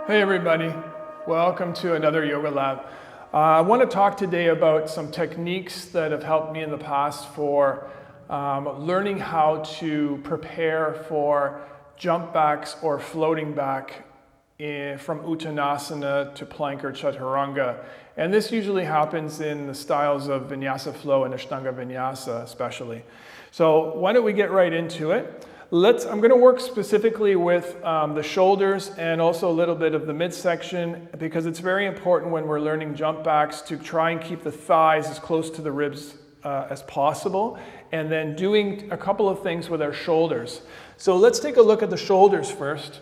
Hey everybody, welcome to another yoga lab. I want to talk today about some techniques that have helped me in the past for learning how to prepare for jump backs or floating back from Uttanasana to plank or chaturanga. And this usually happens in the styles of Vinyasa Flow and Ashtanga Vinyasa especially. So why don't we get right into it? I'm going to work specifically with the shoulders and also a little bit of the midsection because it's very important when we're learning jump backs to try and keep the thighs as close to the ribs as possible, and then doing a couple of things with our shoulders. So let's take a look at the shoulders first.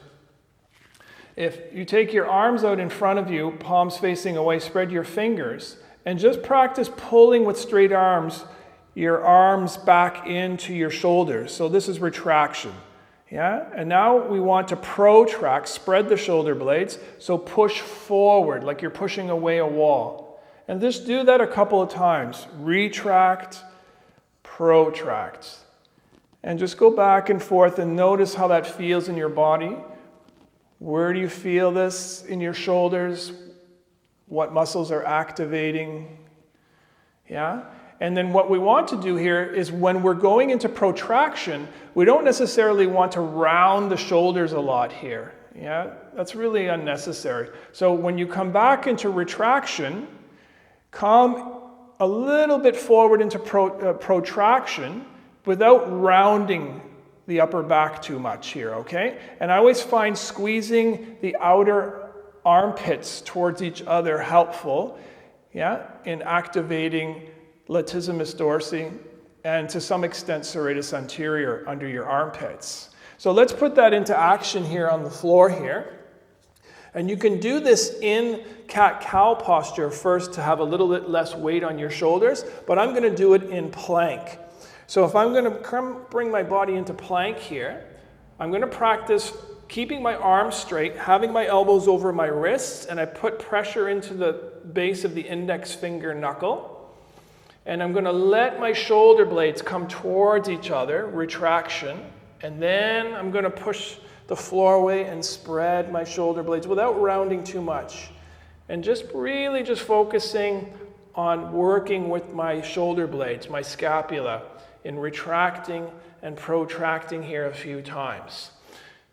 If you take your arms out in front of you, palms facing away, spread your fingers, and just practice pulling with straight arms your arms back into your shoulders. So this is retraction. Yeah? And now we want to protract, spread the shoulder blades, so push forward like you're pushing away a wall. And just do that a couple of times. Retract, protract. And just go back and forth and notice how that feels in your body. Where do you feel this in your shoulders? What muscles are activating? Yeah? And then what we want to do here is when we're going into protraction, we don't necessarily want to round the shoulders a lot here. Yeah, that's really unnecessary. So when you come back into retraction, come a little bit forward into protraction without rounding the upper back too much here, okay? And I always find squeezing the outer armpits towards each other helpful, yeah, in activating latissimus dorsi, and to some extent serratus anterior under your armpits. So let's put that into action here on the floor here. And you can do this in cat-cow posture first to have a little bit less weight on your shoulders, but I'm going to do it in plank. So if I'm going to bring my body into plank here, I'm going to practice keeping my arms straight, having my elbows over my wrists, and I put pressure into the base of the index finger knuckle. And I'm going to let my shoulder blades come towards each other, retraction, and then I'm going to push the floor away and spread my shoulder blades without rounding too much. And just really just focusing on working with my shoulder blades, my scapula, in retracting and protracting here a few times.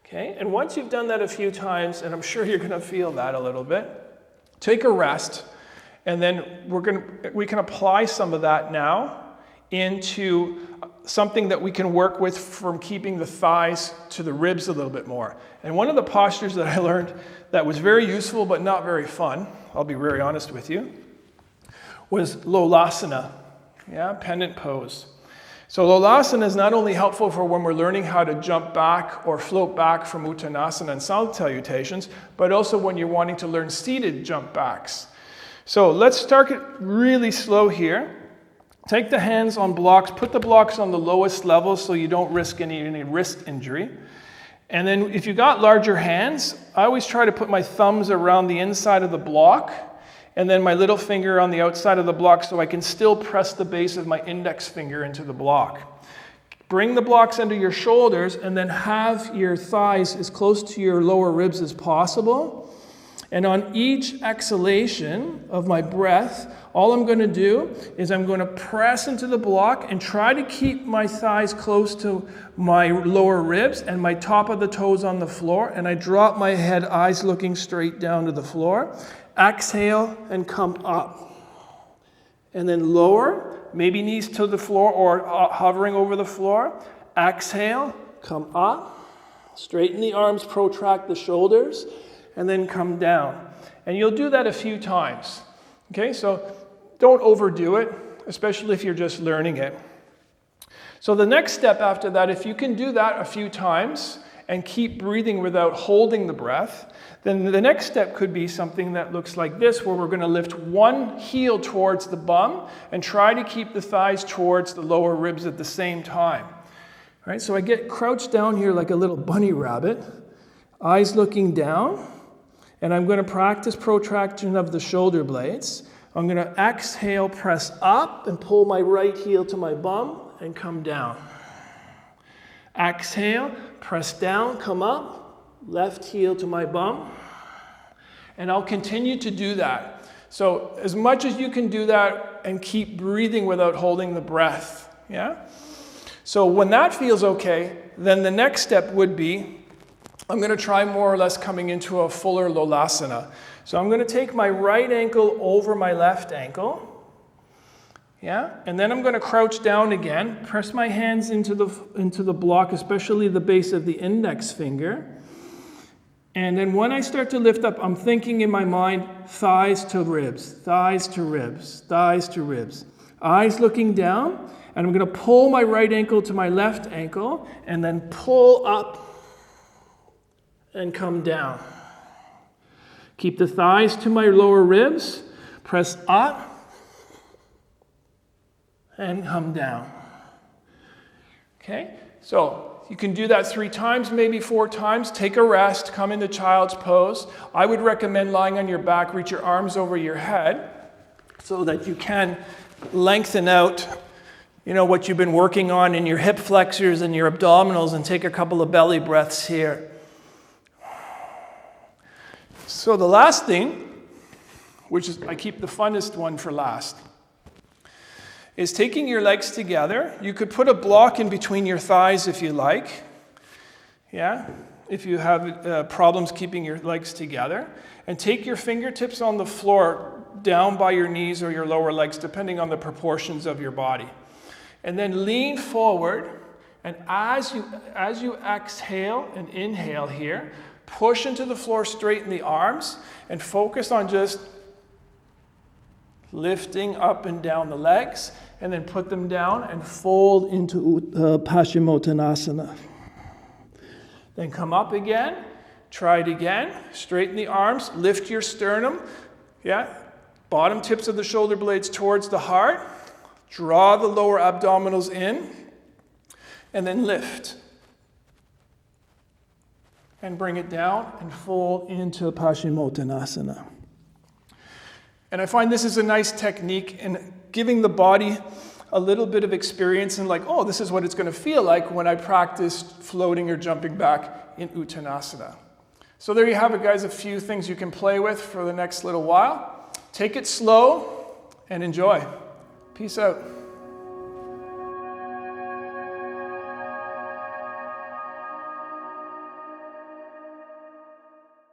Okay? And once you've done that a few times, and I'm sure you're going to feel that a little bit, take a rest. And then we can apply some of that now into something that we can work with from keeping the thighs to the ribs a little bit more. And one of the postures that I learned that was very useful but not very fun, I'll be very honest with you, was Lolasana, yeah, pendant pose. So Lolasana is not only helpful for when we're learning how to jump back or float back from Uttanasana and sound salutations, but also when you're wanting to learn seated jump backs. So let's start it really slow here. Take the hands on blocks, put the blocks on the lowest level so you don't risk any wrist injury. And then if you got larger hands, I always try to put my thumbs around the inside of the block and then my little finger on the outside of the block so I can still press the base of my index finger into the block. Bring the blocks under your shoulders and then have your thighs as close to your lower ribs as possible. And on each exhalation of my breath, all I'm going to do is I'm going to press into the block and try to keep my thighs close to my lower ribs and my top of the toes on the floor. And I drop my head, eyes looking straight down to the floor. Exhale and come up. And then lower, maybe knees to the floor or hovering over the floor. Exhale, come up. Straighten the arms, protract the shoulders. And then come down. And you'll do that a few times. Okay, so don't overdo it, especially if you're just learning it. So the next step after that, if you can do that a few times and keep breathing without holding the breath, then the next step could be something that looks like this, where we're going to lift one heel towards the bum and try to keep the thighs towards the lower ribs at the same time. All right, so I get crouched down here like a little bunny rabbit, eyes looking down. And I'm going to practice protraction of the shoulder blades. I'm going to exhale, press up, and pull my right heel to my bum and come down. Exhale, press down, come up, left heel to my bum. And I'll continue to do that. So as much as you can do that and keep breathing without holding the breath. Yeah? So when that feels okay, then the next step would be, I'm going to try more or less coming into a fuller Lolasana. So I'm going to take my right ankle over my left ankle. Yeah? And then I'm going to crouch down again, press my hands into the block, especially the base of the index finger. And then when I start to lift up, I'm thinking in my mind, thighs to ribs, thighs to ribs, thighs to ribs. Eyes looking down, and I'm going to pull my right ankle to my left ankle, and then pull up and come down. Keep the thighs to my lower ribs, press up, and come down. Okay, so you can do that 3 times, maybe 4 times. Take a rest, come into child's pose. I would recommend lying on your back, reach your arms over your head so that you can lengthen out, what you've been working on in your hip flexors and your abdominals, and take a couple of belly breaths here. So the last thing, which is I keep the funnest one for last, is taking your legs together. You could put a block in between your thighs if you like. Yeah? If you have problems keeping your legs together. And take your fingertips on the floor down by your knees or your lower legs, depending on the proportions of your body. And then lean forward, and as you exhale and inhale here, push into the floor, straighten the arms, and focus on just lifting up and down the legs, and then put them down and fold into Paschimottanasana. Then come up again, try it again, straighten the arms, lift your sternum, bottom tips of the shoulder blades towards the heart, draw the lower abdominals in, and then lift. And bring it down and fold into Paschimottanasana. And I find this is a nice technique in giving the body a little bit of experience and this is what it's going to feel like when I practice floating or jumping back in Uttanasana. So there you have it, guys, a few things you can play with for the next little while. Take it slow and enjoy. Peace out.